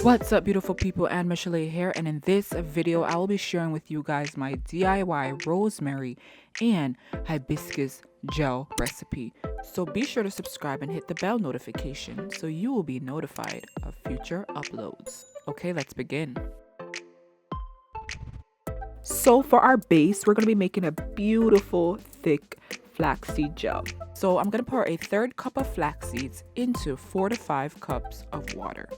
What's up, beautiful people, and Michelle here, and in this video I will be sharing with you guys my DIY rosemary and hibiscus gel recipe. So be sure to subscribe and hit the bell notification so you will be notified of future uploads. Okay, let's begin. So for our base, we're going to be making a beautiful thick flaxseed gel. So I'm going to pour a third cup of flax seeds into 4 to 5 cups of water.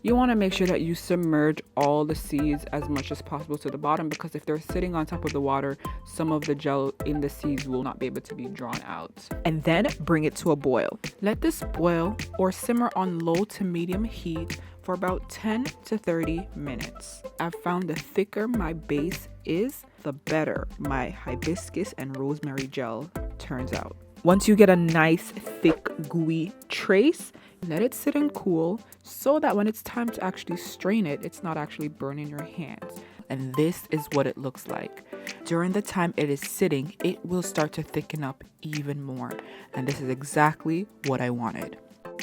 You want to make sure that you submerge all the seeds as much as possible to the bottom, because if they're sitting on top of the water, some of the gel in the seeds will not be able to be drawn out. And then bring it to a boil. Let this boil or simmer on low to medium heat for about 10 to 30 minutes. I've found the thicker my base is, the better my hibiscus and rosemary gel turns out. Once you get a nice thick gooey trace, let it sit and cool so that when it's time to actually strain it, it's not actually burning your hands. And this is what it looks like. During the time it is sitting, it will start to thicken up even more. And this is exactly what I wanted.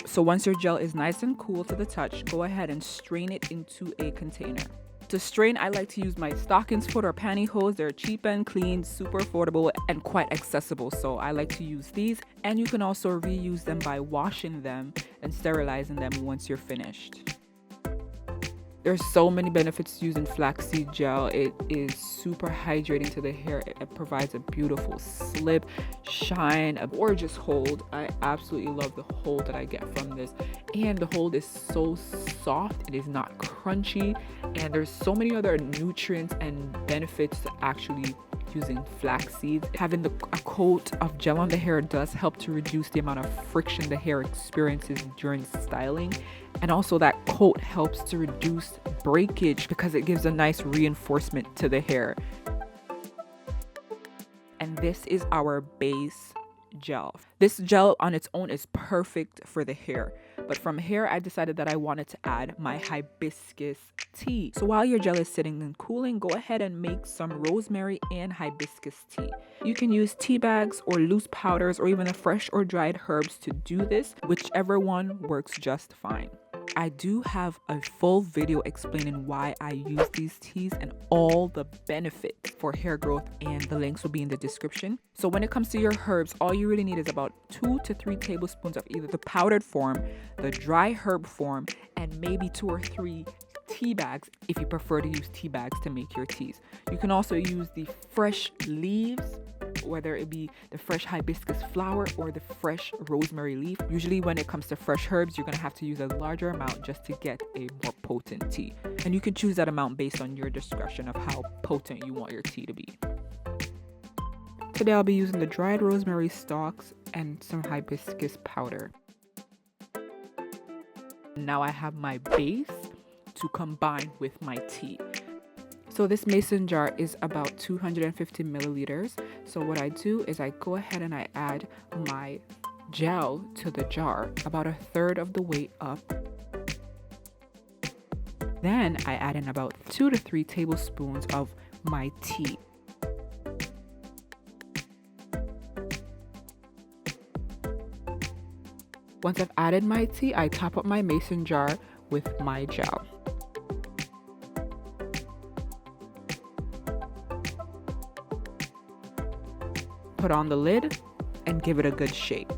So once your gel is nice and cool to the touch, go ahead and strain it into a container. To strain, I like to use my stockings foot or pantyhose. They're cheap and clean, super affordable, and quite accessible. So I like to use these, and you can also reuse them by washing them and sterilizing them once you're finished. There's so many benefits to using flaxseed gel. It is super hydrating to the hair. It provides a beautiful slip, shine, a gorgeous hold. I absolutely love the hold that I get from this. And the hold is so soft. It is not crunchy. And there's so many other nutrients and benefits to actually using flax seeds. Having a coat of gel on the hair does help to reduce the amount of friction the hair experiences during styling. And also that coat helps to reduce breakage because it gives a nice reinforcement to the hair. And this is our base gel. This gel on its own is perfect for the hair. But from here, I decided that I wanted to add my hibiscus tea. So while your gel is sitting and cooling, go ahead and make some rosemary and hibiscus tea. You can use tea bags or loose powders or even the fresh or dried herbs to do this. Whichever one works just fine. I do have a full video explaining why I use these teas and all the benefits for hair growth, and the links will be in the description. So when it comes to your herbs, all you really need is about 2 to 3 tablespoons of either the powdered form, the dry herb form, and maybe 2 or 3 tea bags if you prefer to use tea bags to make your teas. You can also use the fresh leaves, whether it be the fresh hibiscus flower or the fresh rosemary leaf. Usually when it comes to fresh herbs, you're going to have to use a larger amount just to get a more potent tea. And you can choose that amount based on your discretion of how potent you want your tea to be. Today I'll be using the dried rosemary stalks and some hibiscus powder. Now I have my base to combine with my tea. So this mason jar is about 250 milliliters. So what I do is I go ahead and I add my gel to the jar about 1/3 of the way up. Then I add in about 2 to 3 tablespoons of my tea. Once I've added my tea, I top up my mason jar with my gel. Put on the lid and give it a good shake.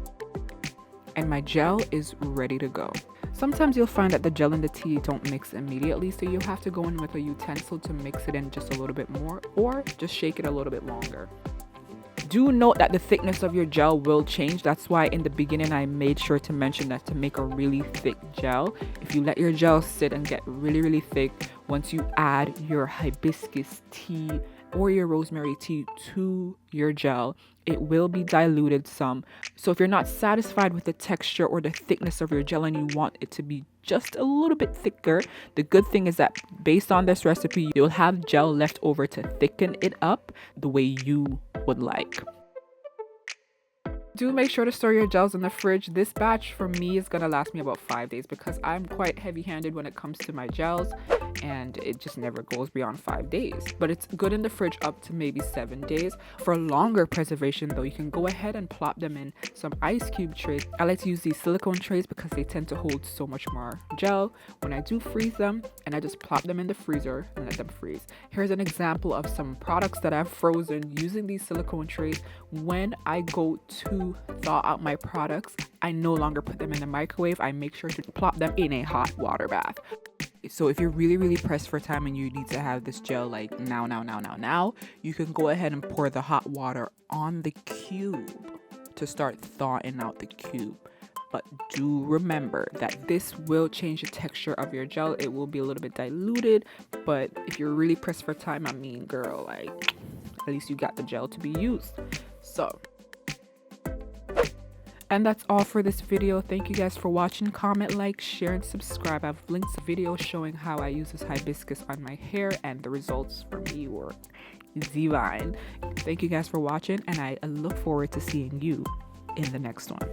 And my gel is ready to go. Sometimes you'll find that the gel and the tea don't mix immediately, so you'll have to go in with a utensil to mix it in just a little bit more, or just shake it a little bit longer. Do note that the thickness of your gel will change. That's why in the beginning I made sure to mention that to make a really thick gel, if you let your gel sit and get really thick, once you add your hibiscus tea or your rosemary tea to your gel, it will be diluted some. So if you're not satisfied with the texture or the thickness of your gel and you want it to be just a little bit thicker, the good thing is that based on this recipe, you'll have gel left over to thicken it up the way you would like. Do make sure to store your gels in the fridge. This batch for me is gonna last me about 5 days because I'm quite heavy-handed when it comes to my gels, and it just never goes beyond 5 days. But it's good in the fridge up to maybe 7 days. For longer preservation though, you can go ahead and plop them in some ice cube trays. I like to use these silicone trays because they tend to hold so much more gel when I do freeze them, and I just plop them in the freezer and let them freeze. Here's an example of some products that I've frozen using these silicone trays. When I go to thaw out my products, I no longer put them in the microwave. I make sure to plop them in a hot water bath. So if you're really pressed for time and you need to have this gel like now, you can go ahead and pour the hot water on the cube to start thawing out the cube. But do remember that this will change the texture of your gel. It will be a little bit diluted, but if you're really pressed for time, I mean, girl, like, at least you got the gel to be used. So, and that's all for this video. Thank you guys for watching. Comment, like, share, and subscribe. I've linked a video showing how I use this hibiscus on my hair, and the results for me were divine. Thank you guys for watching, and I look forward to seeing you in the next one.